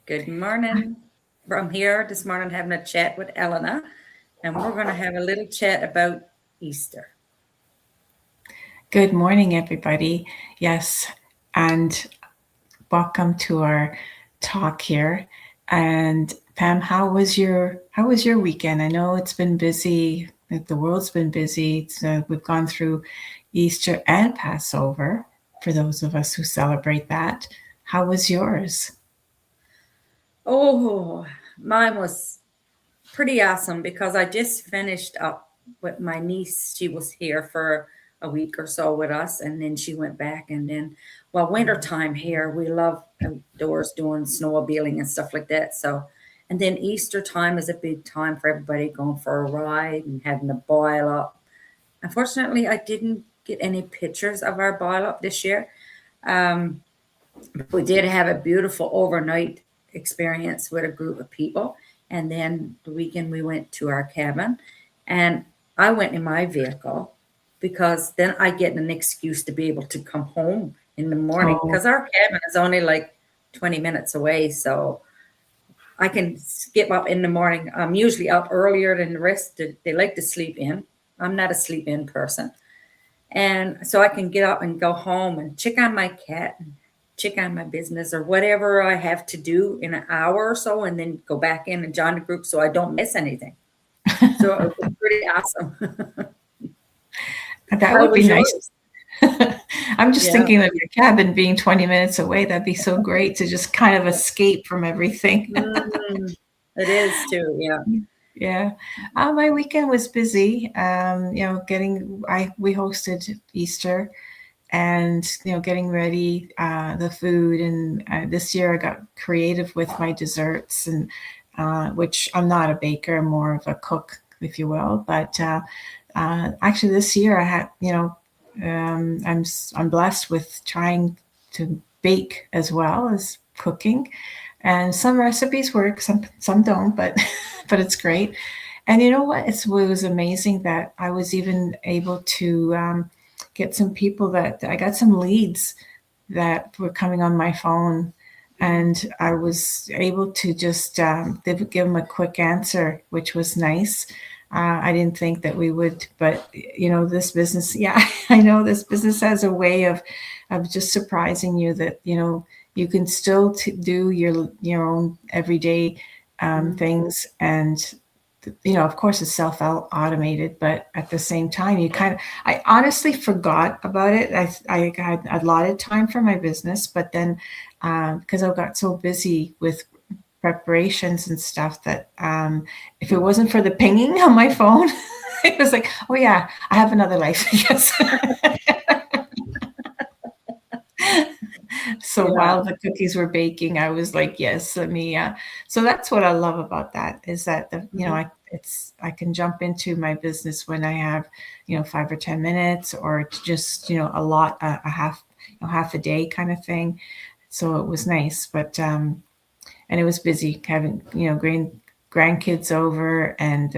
Good morning. I'm here this morning having a chat with Elena, and we're going to have a little chat about Easter. Good morning, everybody. Yes, and welcome to our talk here. And Pam, how was your weekend? I know it's been busy. The world's been busy. We've gone through Easter and Passover for those of us who celebrate that. How was yours? Oh, mine was pretty awesome because I just finished up with my niece. She was here for a week or so with us, and then she went back. And then, well, wintertime here, we love outdoors doing snowmobiling and stuff like that. So, and then Easter time is a big time for everybody going for a ride and having a boil up. Unfortunately, I didn't get any pictures of our boil up this year. Um, but we did have a beautiful overnight experience with a group of people. And then the weekend we went to our cabin, and I went in my vehicle because then I get an excuse to be able to come home in the morning Oh, because our cabin is only like 20 minutes away. So I can skip up in the morning. I'm usually up earlier than the rest. They like to sleep in. I'm not a sleep in person. And so I can get up and go home and check on my cat and check on my business or whatever I have to do in an hour or so, and then go back in and join the group so I don't miss anything. So it was pretty awesome. that How would be was nice. yours? I'm just Yeah. thinking of your cabin being 20 minutes away. That'd be so great to just kind of escape from everything. Mm, it is too. Yeah. Yeah. My weekend was busy. We hosted Easter and, getting ready, the food. And this year I got creative with my desserts and, which I'm not a baker, I'm more of a cook, if you will. But actually this year I had, I'm blessed with trying to bake as well as cooking, and some recipes work, some don't, but but it's great. And you know what? It was amazing that I was even able to get some people that I got some leads that were coming on my phone, and I was able to just give them a quick answer, which was nice. I didn't think that we would, but this business, yeah, I know this business has a way of just surprising you that you can still do your own everyday Mm. things, and of course it's self automated, but at the same time I honestly forgot about it. I had allotted time for my business, but then because I got so busy with preparations and stuff that if it wasn't for the pinging on my phone, it was like, oh yeah, I have another life, I guess. So Yeah. while the cookies were baking, I was like, yes, let me. So that's what I love about that, is that Mhm. I can jump into my business when I have 5 or 10 minutes, or just a lot, a half, half a day kind of thing. So it was nice, but and it was busy having grandkids over, and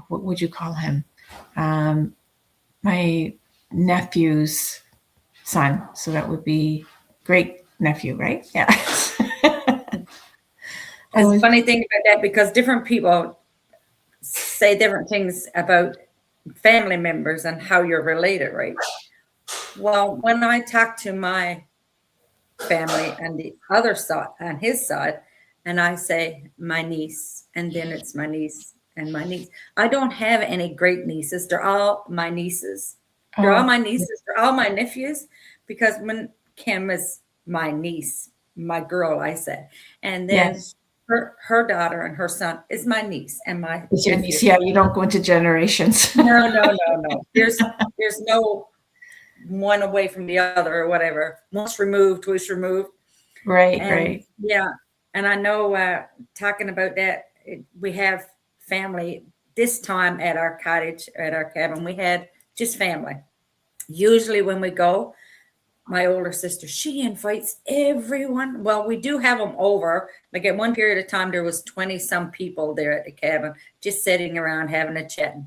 what would you call him? Um, my nephew's son. So that would be great nephew, right? Yeah. There's a Oh, funny thing about that because different people say different things about family members and how you're related, right? Well, when I talk to my family and the other side on his side, and I say my niece, and then it's my niece and my niece. I don't have any great nieces. They're all my nieces. They're all oh, my nieces. They're all my nephews because when Kim is my niece, my girl, I said, and then yes. her daughter and her son is my niece and my It's your nephew. niece. Yeah, you don't go into generations. No, no, no, no. There's no one away from the other or whatever. Once removed, twice removed. Right, And right. yeah, and I know talking about that, we have family this time at our cottage, at our cabin. We had just family. Usually, when we go, my older sister, she invites everyone. Well, we do have them over. Like at one period of time, there was 20 some people there at the cabin, just sitting around having a chat.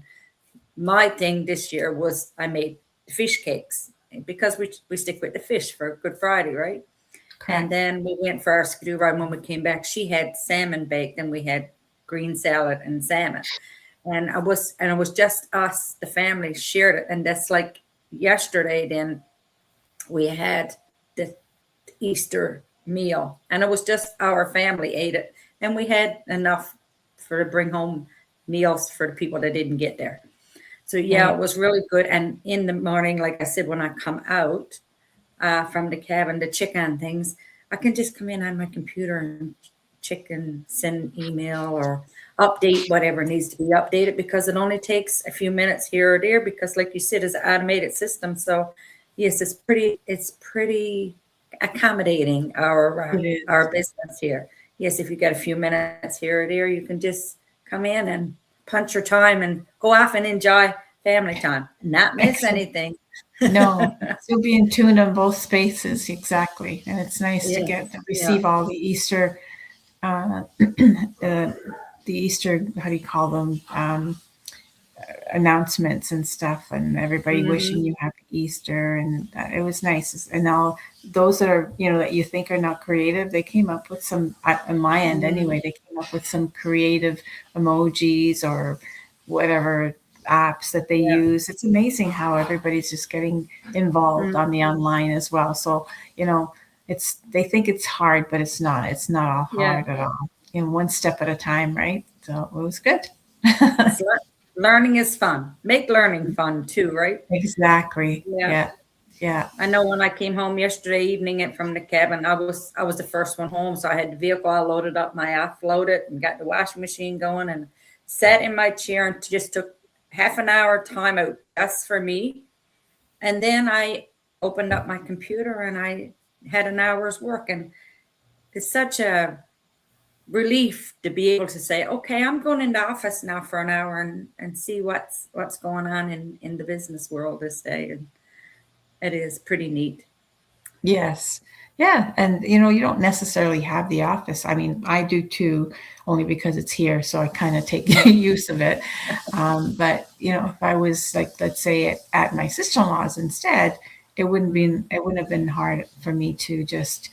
My thing this year was I made fish cakes because we stick with the fish for Good Friday, right? And Correct. then we went for our skidoo ride. When we came back, she had salmon baked and we had green salad and salmon. And it was just us, the family shared it. And that's like yesterday, then we had the Easter meal and it was just our family ate it. And we had enough for to bring home meals for the people that didn't get there. So yeah, Right. it was really good. And in the morning, like I said, when I come out from the cabin to check on things, I can just come in on my computer and check and send email or update whatever needs to be updated because it only takes a few minutes here or there because like you said, it's an automated system. So yes, it's pretty accommodating It is. our business here. Yes, if you got a few minutes here or there, you can just come in and punch your time and go off and enjoy family time, not miss Excellent. anything. No, still be in tune on both spaces, exactly. And it's nice to Yes, get to yeah. receive all the Easter, the Easter, how do you call them, announcements and stuff, and everybody wishing you happy Easter, and it was nice. And all those that are, that you think are not creative, they came up with some, on my end anyway, they came up with some creative emojis or whatever apps that they Yeah. use. It's amazing how everybody's just getting involved on the online as well. So, they think it's hard, but it's not. It's not all Yeah. hard at all. One step at a time, right? So it was good. It's learning is fun. Make learning fun too, right? Exactly. Yeah. Yeah. I know when I came home yesterday evening from the cabin, I was the first one home, so I had the vehicle all loaded up, and I offloaded and got the washing machine going, and sat in my chair and just took half an hour time out just for me, and then I opened up my computer and I had an hour's work, and it's such a relief to be able to say, okay, I'm going in the office now for an hour and see what's going on in the business world this day. And it is pretty neat. Yes. Yeah. And, you don't necessarily have the office. I mean, I do too, only because it's here. So I kind of take use of it. But, if I was like, let's say at my sister-in-law's instead, it wouldn't have been hard for me to just,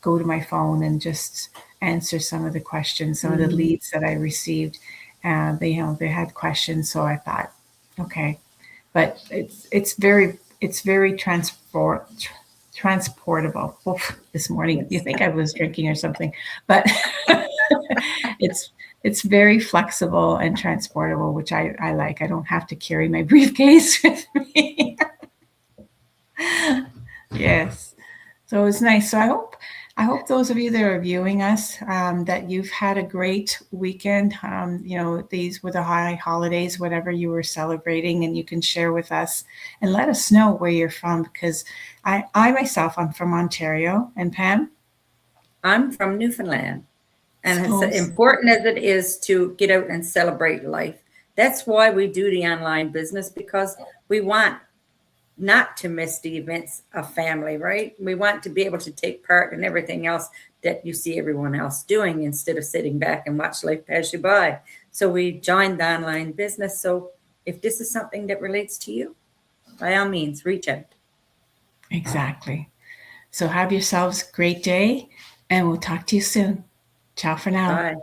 go to my phone and just answer some of the questions, some of the leads that I received. They had questions. So I thought, okay, but it's very transportable. Oof, this morning, Yes. you think I was drinking or something, but it's very flexible and transportable, which I like. I don't have to carry my briefcase with me. Yes. So it's nice. So I hope those of you that are viewing us, that you've had a great weekend. These were the high holidays, whatever you were celebrating, and you can share with us and let us know where you're from, because I myself, I'm from Ontario. And Pam? I'm from Newfoundland. And So- as important as it is to get out and celebrate life, that's why we do the online business, because we want not to miss the events of family, right? We want to be able to take part in everything else that you see everyone else doing instead of sitting back and watch life pass you by. So we joined the online business. So if this is something that relates to you, by all means, reach out. Exactly. So have yourselves a great day, and we'll talk to you soon. Ciao for now. Bye.